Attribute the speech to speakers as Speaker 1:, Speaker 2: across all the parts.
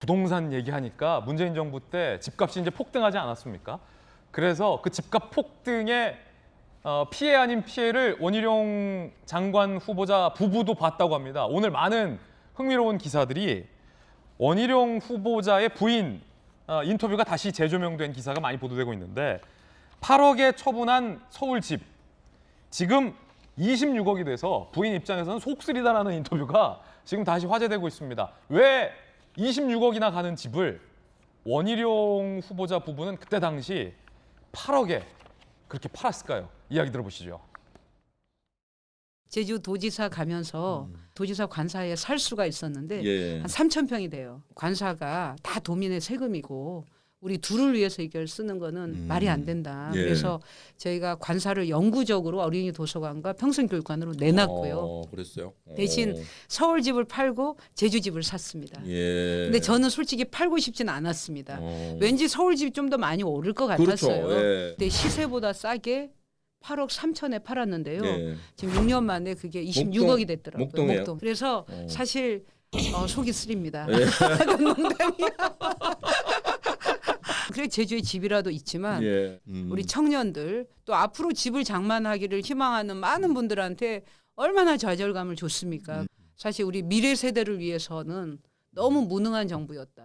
Speaker 1: 부동산 얘기하니까 문재인 정부 때 집값이 이제 폭등하지 않았습니까? 그래서 그 집값 폭등의 피해 아닌 피해를 원희룡 장관 후보자 부부도 봤다고 합니다. 오늘 많은 흥미로운 기사들이 원희룡 후보자의 부인 인터뷰가 다시 재조명된 기사가 많이 보도되고 있는데 8억에 처분한 서울 집 지금 26억이 돼서 부인 입장에서는 속쓰리다라는 인터뷰가 지금 다시 화제되고 있습니다. 왜 26억이나 가는 집을 원희룡 후보자 부부는 그때 당시 8억에 그렇게 팔았을까요? 이야기 들어보시죠.
Speaker 2: 제주도지사 가면서 도지사 관사에 살 수가 있었는데
Speaker 3: 예.
Speaker 2: 한 3,000평이 돼요. 관사가 다 도민의 세금이고 우리 둘을 위해서 이걸 쓰는 거는 말이 안 된다.
Speaker 3: 예.
Speaker 2: 그래서 저희가 관사를 영구적으로 어린이 도서관과 평생교육관으로 내놨고요.
Speaker 3: 그랬어요.
Speaker 2: 대신 서울 집을 팔고 제주 집을 샀습니다.
Speaker 3: 예.
Speaker 2: 근데 저는 솔직히 팔고 싶지는 않았습니다. 왠지 서울 집이 좀 더 많이 오를 것 같았어요.
Speaker 3: 그렇죠. 예.
Speaker 2: 근데 시세보다 싸게 8억 3천에 팔았는데요.
Speaker 3: 예.
Speaker 2: 지금 6년 만에 그게 26억이 됐더라고요.
Speaker 3: 목동이에요?
Speaker 2: 목동. 그래서 사실 속이 쓰립니다.
Speaker 3: 예.
Speaker 2: 농담이야. 그래 제주에 집이라도 있지만
Speaker 3: 예.
Speaker 2: 우리 청년들 또 앞으로 집을 장만하기를 희망하는 많은 분들한테 얼마나 좌절감을 줬습니까? 사실 우리 미래 세대를 위해서는 너무 무능한 정부였다.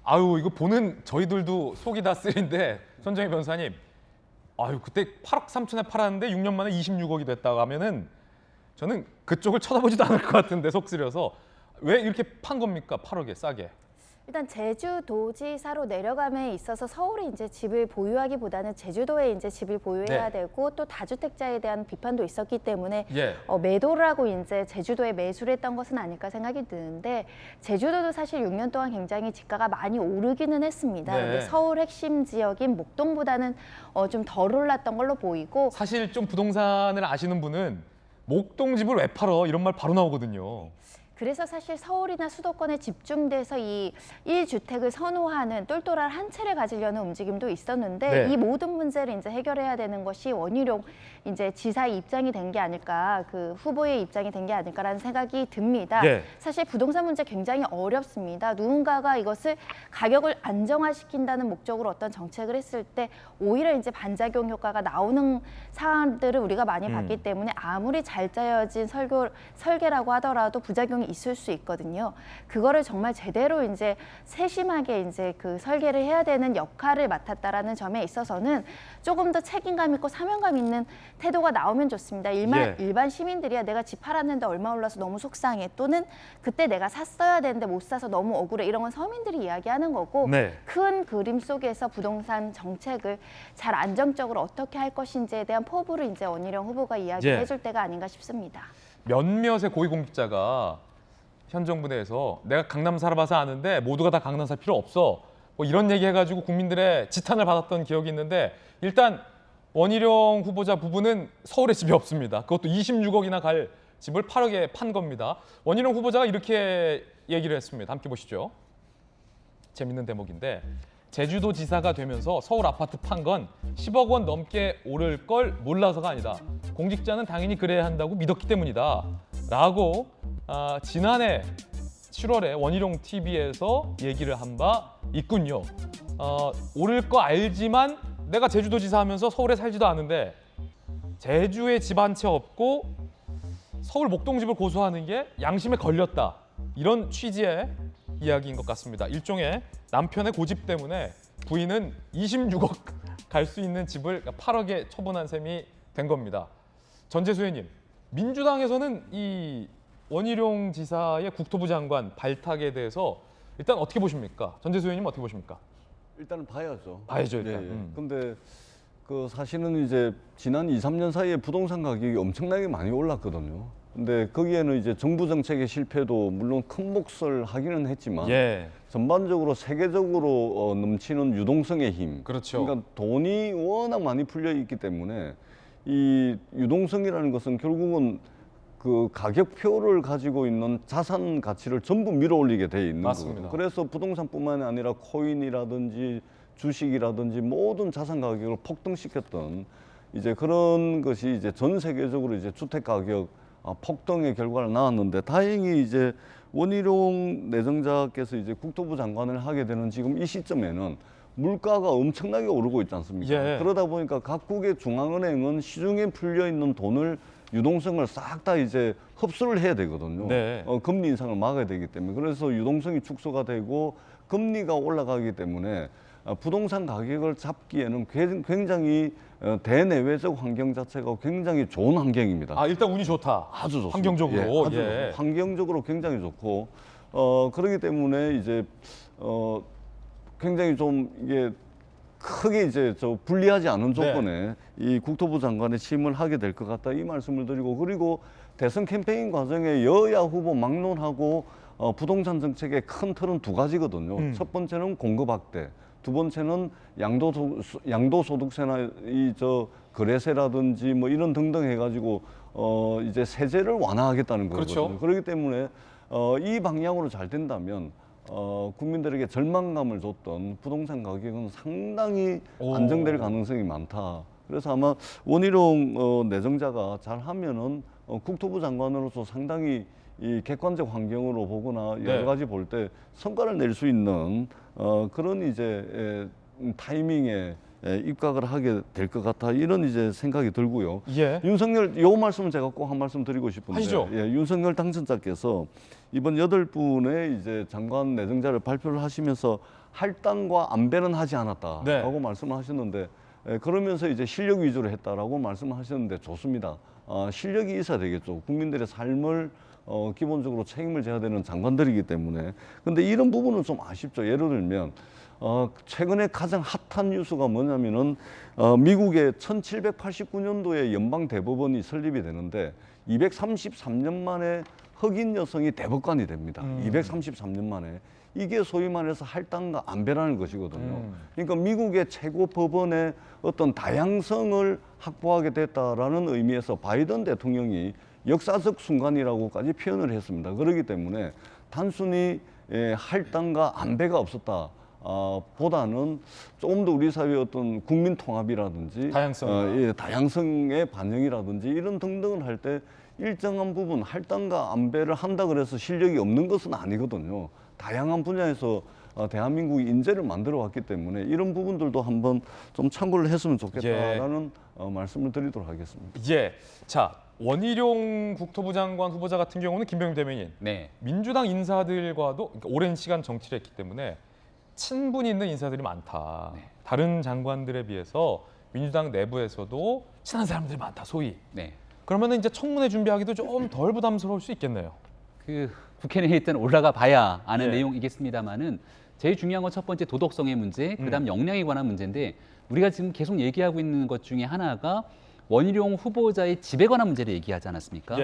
Speaker 1: 아유 이거 보는 저희들도 속이 다 쓰린데 손정희 변호사님 아유 그때 8억 3천에 팔았는데 6년 만에 26억이 됐다고 하면은 저는 그쪽을 쳐다보지도 않을 것 같은데 속 쓰려서 왜 이렇게 판 겁니까? 8억에 싸게.
Speaker 4: 일단 제주도지사로 내려감에 있어서 서울에 이제 집을 보유하기보다는 제주도에 이제 집을 보유해야
Speaker 1: 네.
Speaker 4: 되고 또 다주택자에 대한 비판도 있었기 때문에
Speaker 1: 예.
Speaker 4: 매도를 하고 이제 제주도에 매수를 했던 것은 아닐까 생각이 드는데 제주도도 사실 6년 동안 굉장히 집가가 많이 오르기는 했습니다.
Speaker 1: 네.
Speaker 4: 근데 서울 핵심 지역인 목동보다는 좀 덜 올랐던 걸로 보이고
Speaker 1: 사실 좀 부동산을 아시는 분은 목동 집을 왜 팔어? 이런 말 바로 나오거든요.
Speaker 4: 그래서 사실 서울이나 수도권에 집중돼서 이 1주택을 선호하는 똘똘한 한 채를 가지려는 움직임도 있었는데
Speaker 1: 네.
Speaker 4: 이 모든 문제를 이제 해결해야 되는 것이 원희룡 이제 지사의 입장이 된 게 아닐까, 그 후보의 입장이 된 게 아닐까라는 생각이 듭니다.
Speaker 1: 예.
Speaker 4: 사실 부동산 문제 굉장히 어렵습니다. 누군가가 이것을 가격을 안정화시킨다는 목적으로 어떤 정책을 했을 때 오히려 이제 반작용 효과가 나오는 사안들을 우리가 많이 봤기 때문에 아무리 잘 짜여진 설계라고 하더라도 부작용이 있을 수 있거든요. 그거를 정말 제대로 이제 세심하게 이제 그 설계를 해야 되는 역할을 맡았다라는 점에 있어서는 조금 더 책임감 있고 사명감 있는 태도가 나오면 좋습니다. 일반 시민들이야 내가 집 팔았는데 얼마 올라서 너무 속상해 또는 그때 내가 샀어야 되는데 못 사서 너무 억울해 이런 건 서민들이 이야기하는 거고
Speaker 1: 네.
Speaker 4: 큰 그림 속에서 부동산 정책을 잘 안정적으로 어떻게 할 것인지에 대한 포부를 이제 원희룡 후보가 이야기해 줄 때가 아닌가 싶습니다.
Speaker 1: 몇몇의 고위공직자가 현 정부 내에서 내가 강남 살아봐서 아는데 모두가 다 강남 살 필요 없어. 뭐 이런 얘기 해가지고 국민들의 지탄을 받았던 기억이 있는데 일단 원희룡 후보자 부부는 서울에 집이 없습니다. 그것도 26억이나 갈 집을 8억에 판 겁니다. 원희룡 후보자가 이렇게 얘기를 했습니다. 함께 보시죠. 재밌는 대목인데 제주도 지사가 되면서 서울 아파트 판 건 10억 원 넘게 오를 걸 몰라서가 아니다. 공직자는 당연히 그래야 한다고 믿었기 때문이다. 라고 지난해 7월에 원희룡 TV에서 얘기를 한 바 있군요. 오를 거 알지만 내가 제주도지사 하면서 서울에 살지도 않은데 제주에 집 한 채 없고 서울 목동집을 고수하는 게 양심에 걸렸다. 이런 취지의 이야기인 것 같습니다. 일종의 남편의 고집 때문에 부인은 26억 갈 수 있는 집을 8억에 처분한 셈이 된 겁니다. 전재수 의원님, 민주당에서는 이 원희룡 지사의 국토부 장관 발탁에 대해서 일단 어떻게 보십니까? 전재수 의원님 어떻게 보십니까?
Speaker 5: 일단은 봐야죠.
Speaker 1: 봐야죠, 일단.
Speaker 5: 근데 그 사실은 이제 지난 2, 3년 사이에 부동산 가격이 엄청나게 많이 올랐거든요. 근데 거기에는 이제 정부 정책의 실패도 물론 큰 몫을 하기는 했지만
Speaker 1: 예,
Speaker 5: 전반적으로 세계적으로 넘치는 유동성의 힘.
Speaker 1: 그렇죠.
Speaker 5: 그러니까 돈이 워낙 많이 풀려 있기 때문에 이 유동성이라는 것은 결국은 그 가격표를 가지고 있는 자산 가치를 전부 밀어올리게 돼 있는
Speaker 1: 맞습니다.
Speaker 5: 거거든요. 그래서 부동산뿐만이 아니라 코인이라든지 주식이라든지 모든 자산 가격을 폭등시켰던 이제 그런 것이 이제 전 세계적으로 이제 주택 가격 폭등의 결과를 낳았는데 다행히 이제 원희룡 내정자께서 이제 국토부 장관을 하게 되는 지금 이 시점에는 물가가 엄청나게 오르고 있지 않습니까?
Speaker 1: 예.
Speaker 5: 그러다 보니까 각국의 중앙은행은 시중에 풀려 있는 돈을 유동성을 싹 다 이제 흡수를 해야 되거든요.
Speaker 1: 네.
Speaker 5: 금리 인상을 막아야 되기 때문에 그래서 유동성이 축소가 되고 금리가 올라가기 때문에 부동산 가격을 잡기에는 굉장히 대내외적 환경 자체가 굉장히 좋은 환경입니다.
Speaker 1: 아, 일단 운이 좋다.
Speaker 5: 아주 좋습니다.
Speaker 1: 환경적으로.
Speaker 5: 예, 아주
Speaker 1: 예.
Speaker 5: 환경적으로 굉장히 좋고 그렇기 때문에 이제 굉장히 좀 이게 크게 이제 불리하지 않은 조건에 이 국토부 장관의 취임을 하게 될 것 같다 이 말씀을 드리고 그리고 대선 캠페인 과정에 여야 후보 막론하고 부동산 정책의 큰 틀은 두 가지거든요. 첫 번째는 공급 확대, 두 번째는 양도소득세나 거래세라든지 뭐 이런 등등 해가지고 이제 세제를 완화하겠다는 거거든요.
Speaker 1: 그렇죠.
Speaker 5: 그렇기 때문에 이 방향으로 잘 된다면 국민들에게 절망감을 줬던 부동산 가격은 상당히 안정될 가능성이 많다. 그래서 아마 원희룡 내정자가 잘하면은 국토부 장관으로서 상당히 이 객관적 환경으로 보거나 여러 가지 볼 때 성과를 낼 수 있는 그런 이제 타이밍에 입각을 하게 될 것 같아 이런 이제 생각이 들고요.
Speaker 1: 예.
Speaker 5: 윤석열 요 말씀은 제가 꼭 한 말씀 드리고 싶은데
Speaker 1: 하시죠.
Speaker 5: 예, 윤석열 당선자께서 이번 8분의 이제 장관 내정자를 발표를 하시면서 할당과 안배는 하지 않았다라고 말씀을 하셨는데 그러면서 이제 실력 위주로 했다라고 말씀을 하셨는데 좋습니다. 실력이 있어야 되겠죠. 국민들의 삶을 기본적으로 책임을 져야 되는 장관들이기 때문에. 근데 이런 부분은 좀 아쉽죠. 예를 들면 최근에 가장 핫한 뉴스가 뭐냐면은 미국의 1789년도에 연방 대법원이 설립이 되는데 233년 만에 흑인 여성이 대법관이 됩니다. 233년 만에. 이게 소위 말해서 할당과 안배라는 것이거든요. 그러니까 미국의 최고 법원의 어떤 다양성을 확보하게 됐다라는 의미에서 바이든 대통령이 역사적 순간이라고까지 표현을 했습니다. 그렇기 때문에 단순히 할당과 안배가 없었다. 보다는 조금 더 우리 사회의 어떤 국민 통합이라든지 다양성의 반영이라든지 이런 등등을 할 때 일정한 부분 할당과 안배를 한다 그래서 실력이 없는 것은 아니거든요. 다양한 분야에서 대한민국이 인재를 만들어 왔기 때문에 이런 부분들도 한번 좀 참고를 했으면 좋겠다라는 말씀을 드리도록 하겠습니다.
Speaker 1: 예. 자, 원희룡 국토부 장관 후보자 같은 경우는 김병민 대변인, 민주당 인사들과도 그러니까 오랜 시간 정치를 했기 때문에 친분이 있는 인사들이 많다. 다른 장관들에 비해서 민주당 내부에서도 친한 사람들이 많다, 소위. 그러면 이제 청문회 준비하기도 좀 덜 부담스러울 수 있겠네요.
Speaker 3: 그 국회 내에 일단 올라가 봐야 아는 내용이겠습니다만은 제일 중요한 건 첫 번째 도덕성의 문제, 그다음 역량에 관한 문제인데 우리가 지금 계속 얘기하고 있는 것 중에 하나가 원희룡 후보자의 집에 관한 문제를 얘기하지 않았습니까?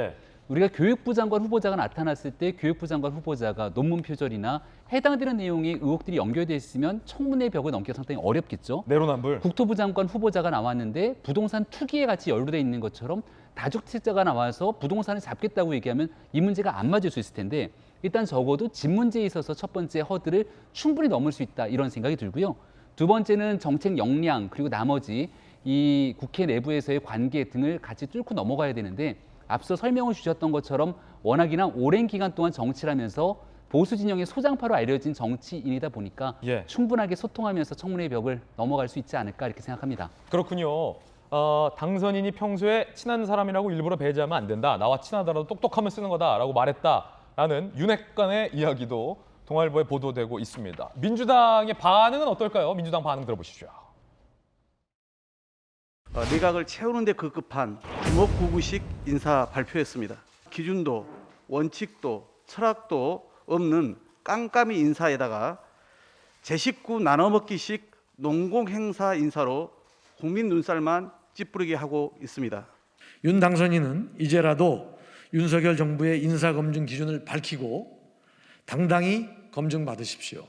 Speaker 3: 우리가 교육부 장관 후보자가 나타났을 때 교육부 장관 후보자가 논문 표절이나 해당되는 내용의 의혹들이 연결돼 있으면 청문회 벽을 넘기가 상당히 어렵겠죠.
Speaker 1: 내로남불.
Speaker 3: 국토부 장관 후보자가 나왔는데 부동산 투기에 같이 연루돼 있는 것처럼 다주택자가 나와서 부동산을 잡겠다고 얘기하면 이 문제가 안 맞을 수 있을 텐데 일단 적어도 집 문제에 있어서 첫 번째 허들을 충분히 넘을 수 있다 이런 생각이 들고요. 두 번째는 정책 역량 그리고 나머지 이 국회 내부에서의 관계 등을 같이 뚫고 넘어가야 되는데 앞서 설명을 주셨던 것처럼 워낙이나 오랜 기간 동안 정치를 하면서 보수 진영의 소장파로 알려진 정치인이다 보니까 충분하게 소통하면서 청문회 벽을 넘어갈 수 있지 않을까 이렇게 생각합니다.
Speaker 1: 그렇군요. 당선인이 평소에 친한 사람이라고 일부러 배제하면 안 된다. 나와 친하더라도 똑똑하면 쓰는 거다라고 말했다라는 윤핵관의 이야기도 동아일보에 보도되고 있습니다. 민주당의 반응은 어떨까요? 민주당 반응 들어보시죠.
Speaker 6: 내각을 채우는 데 급급한 주먹구구식 인사 발표였습니다. 기준도, 원칙도, 철학도 없는 깜깜이 인사에다가 제 식구 나눠먹기식 농공행사 인사로 국민 눈살만 찌푸리게 하고 있습니다.
Speaker 7: 윤 당선인은 이제라도 윤석열 정부의 인사검증 기준을 밝히고 당당히 검증받으십시오.